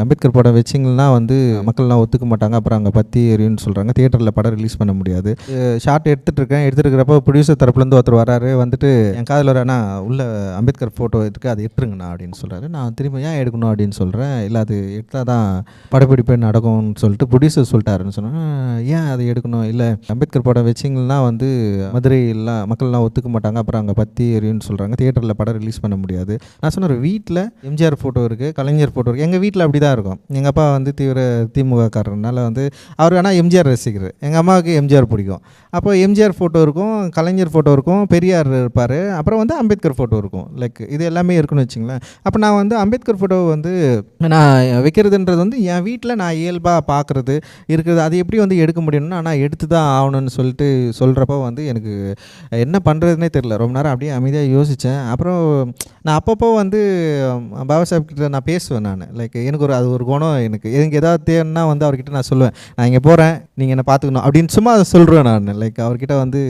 அம்பேத்கர் படம் வச்சிங்கன்னா வந்து மக்கள்லாம் ஒத்துக்க மாட்டாங்க, அப்புறம் அங்கே பற்றி எரியும்னு சொல்கிறாங்க, தியேட்டரில் படம் ரிலீஸ் பண்ண முடியாது. ஷார்ட் எடுத்துகிட்டு இருக்கிறப்போ ப்ரொடியூசர் தரப்புலேருந்து ஒருத்தர் வராரு, வந்துட்டு என் காதில் வரேன்னா உள்ள அம்பேத்கர் ஃபோட்டோ இருக்குது, அது எடுத்துருங்கண்ணா அப்படின்னு சொல்கிறாரு. நான் திரும்ப ஏன் எடுக்கணும் அப்படின்னு சொல்கிறேன். இல்லை அது எடுத்தால் தான் படப்பிடிப்பே நடக்கும்னு சொல்லிட்டு ப்ரொடியூசர் சொல்லிட்டாருன்னு சொன்னேன். ஏன் அதை எடுக்கணும்? இல்லை அம்பேத்கர் படம் வச்சிங்கன்னா வந்து மதுரையெல்லாம் மக்கள்லாம் ஒத்துக்க மாட்டாங்க, அப்புறம் அங்கே பற்றி எரியும்னு சொல்கிறாங்க, தியேட்டரில் படம் ரிலீஸ் பண்ண முடியாது. நான் சொன்னேன், வீட்டில் எம்ஜிஆர் ஃபோட்டோ இருக்குது, கலைஞர் ஃபோட்டோ இருக்குது. எங்கள் வீட்டில் அப்படி தான் இருக்கும். எங்கள் அப்பா வந்து தீவிர திமுக காரனால வந்து அவர் வேணால் எம்ஜிஆர் ரசிகர், எங்கள் அம்மாவுக்கு எம்ஜிஆர் பிடிக்கும். அப்போ எம்ஜிஆர் ஃபோட்டோ இருக்கும், கலைஞர் ஃபோட்டோ இருக்கும், பெரியார் இருப்பார், அப்புறம் வந்து அம்பேத்கர் ஃபோட்டோ இருக்கும். லைக் இது எல்லாமே இருக்குன்னு வச்சுங்களேன். அப்போ நான் வந்து அம்பேத்கர் ஃபோட்டோ வந்து நான் வைக்கிறதுன்றது வந்து என் வீட்டில் நான் இயல்பாக பார்க்குறது இருக்குது. அது எப்படி வந்து எடுக்க முடியும்னா நான் எடுத்து தான் ஆகணும்னு சொல்லிட்டு சொல்கிறப்போ வந்து எனக்கு என்ன பண்ணுறதுனே தெரில. ரொம்ப நேரம் அப்படியே அமைதியாக யோசித்தேன். அப்புறம் நான் அப்பப்போ வந்து பாபா சாஹேப் கிட்ட நான் பேசுவேன். நான் லைக் எனக்கு அது ஒரு குணம். எனக்கு ஏதாவது தேவைன்னா வந்து அவர்கிட்ட நான் சொல்லுவேன், நான் இங்கே போகிறேன், நீங்கள் என்னை பார்த்துக்கணும் அப்படின்னு சும்மா அதை சொல்கிறேன். நான் லைக் அவர்கிட்ட வந்து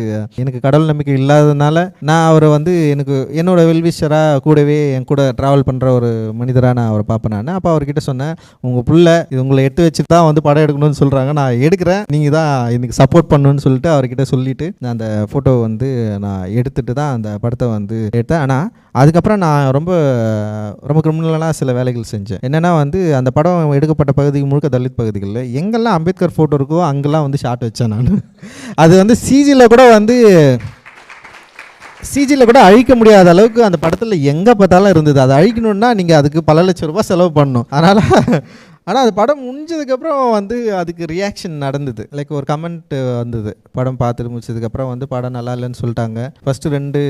எனக்கு கடவுள் நம்பிக்கை இல்லாததுனால நான் அவரை வந்து எனக்கு என்னோடய வெல்விஷராக கூடவே என் கூட ட்ராவல் பண்ணுற ஒரு மனிதராக நான் அவரை பார்ப்பேன். நான் அப்போ அவர்கிட்ட சொன்னேன், உங்கள் பிள்ளை இது உங்களை எடுத்து வச்சு தான் வந்து படம் எடுக்கணும்னு சொல்கிறாங்க, நான் எடுக்கிறேன், நீங்கள் தான் எனக்கு சப்போர்ட் பண்ணணும்னு சொல்லிட்டு அவர்கிட்ட சொல்லிவிட்டு நான் அந்த ஃபோட்டோ வந்து நான் எடுத்துகிட்டு தான் அந்த படத்தை வந்து எடுத்தேன். ஆனால் அதுக்கப்புறம் நான் ரொம்ப ரொம்ப கிரிமினலாக சில வேலைகள் செஞ்சேன். என்னென்னா வந்து அந்த படம் எடுக்கப்பட்ட பகுதிக்கு முழுக்க தலித் பகுதிகளில் எங்கெல்லாம் அம்பேத்கர் ஃபோட்டோ இருக்கோ அங்கெல்லாம் வந்து ஷாட் வச்சேன் நான். அது வந்து சிஜியில் கூட அழிக்க முடியாத அளவுக்கு அந்த படத்தில் எங்கே பார்த்தாலும் இருந்தது. அதை அழிக்கணுன்னா நீங்கள் அதுக்கு பல லட்சம் ரூபாய் செலவு பண்ணணும். ஆனால் அது படம் முடிஞ்சதுக்கப்புறம் வந்து அதுக்கு ரியாக்ஷன் நடந்தது. லைக் ஒரு கமெண்ட் வந்தது படம் பார்த்துட்டு முடிச்சதுக்கப்புறம் வந்து படம் நல்லா இல்லைன்னு சொல்லிட்டாங்க. ஃபஸ்ட்டு 2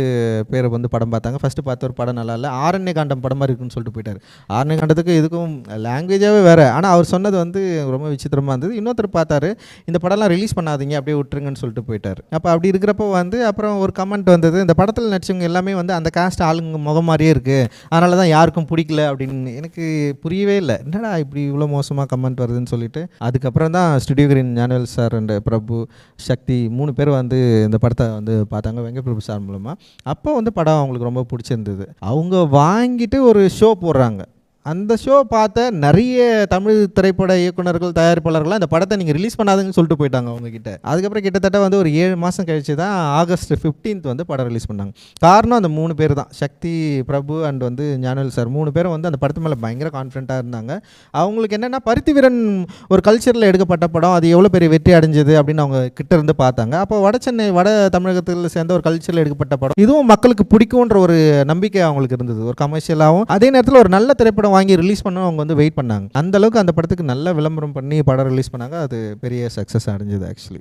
பேரை வந்து படம் பார்த்தாங்க. ஃபஸ்ட்டு பார்த்த ஒரு படம் நல்லா இல்லை, ஆரண்ய காண்டம் படம் மாதிரி இருக்குன்னு சொல்லிட்டு போயிட்டார். ஆரண்ய காண்டத்துக்கு இதுக்கும் லாங்குவேஜாகவே வேறு. ஆனால் அவர் சொன்னது வந்து ரொம்ப விசித்திரமாக இருந்தது. இன்னொருத்தர் பார்த்தாரு, இந்த படம்லாம் ரிலீஸ் பண்ணாதீங்க, அப்படியே விட்டுருங்கன்னு சொல்லிட்டு போயிட்டார். அப்போ அப்படி இருக்கிறப்போ வந்து அப்புறம் ஒரு கமெண்ட் வந்தது, இந்த படத்தில் நடிச்சவங்க எல்லாமே வந்து அந்த காஸ்ட் ஆளுங்க முகம் மாதிரியே இருக்குது, அதனால தான் யாருக்கும் பிடிக்கல அப்படின்னு. எனக்கு புரியவே இல்லை, என்னடா இப்படி இவ்வளோ மோசமாக கமெண்ட் வருதுன்னு சொல்லிட்டு அதுக்கப்புறம் தான் studio green Gnanavel sir and Prabhu Sakthi 3 பேர் வந்து இந்த படத்தை வந்து பார்த்தாங்க வெங்கட் பிரபு சார் மூலமாக. அப்போ வந்து படம் அவங்களுக்கு ரொம்ப பிடிச்சிருந்தது. அவங்க வாங்கிட்டு ஒரு ஷோ போடுறாங்க. அந்த ஷோ பார்த்த நிறைய தமிழ் திரைப்பட இயக்குநர்கள் தயாரிப்பாளர்கள்லாம் இந்த படத்தை நீங்கள் ரிலீஸ் பண்ணாதுன்னு சொல்லிட்டு போயிட்டாங்க அவங்கக்கிட்ட. அதுக்கப்புறம் கிட்டத்தட்ட வந்து ஒரு 7 மாதம் கழிச்சு தான் ஆகஸ்ட் 15 வந்து படம் ரிலீஸ் பண்ணாங்க. காரணம் அந்த 3 பேர் தான், சக்தி, பிரபு அண்ட் வந்து ஞானவேல் சார் 3 பேரும் வந்து அந்த படத்து மேலே பயங்கர கான்ஃபிடண்ட்டாக இருந்தாங்க. அவங்களுக்கு என்னென்னா பருத்திவீரன் ஒரு கல்ச்சரில் எடுக்கப்பட்ட படம், அது எவ்வளோ பெரிய வெற்றி அடைஞ்சது அப்படின்னு அவங்க கிட்ட இருந்து பார்த்தாங்க. அப்போ வட தமிழகத்தில் சேர்ந்த ஒரு கல்ச்சரில் எடுக்கப்பட்ட படம், இதுவும் மக்களுக்கு பிடிக்கும்ன்ற ஒரு நம்பிக்கை அவங்களுக்கு இருந்தது. ஒரு கமர்ஷியலாகவும் அதே நேரத்தில் ஒரு நல்ல திரைப்படம் வாங்கி ரிலீஸ் பண்ண அவங்க வந்து வெயிட் பண்ணாங்க. அந்த அளவுக்கு அந்த படத்துக்கு நல்ல விளம்பரம் பண்ணி படம் ரிலீஸ் பண்ணாங்க. அது பெரிய சக்ஸஸ் அடைஞ்சது ஆக்சுவலி.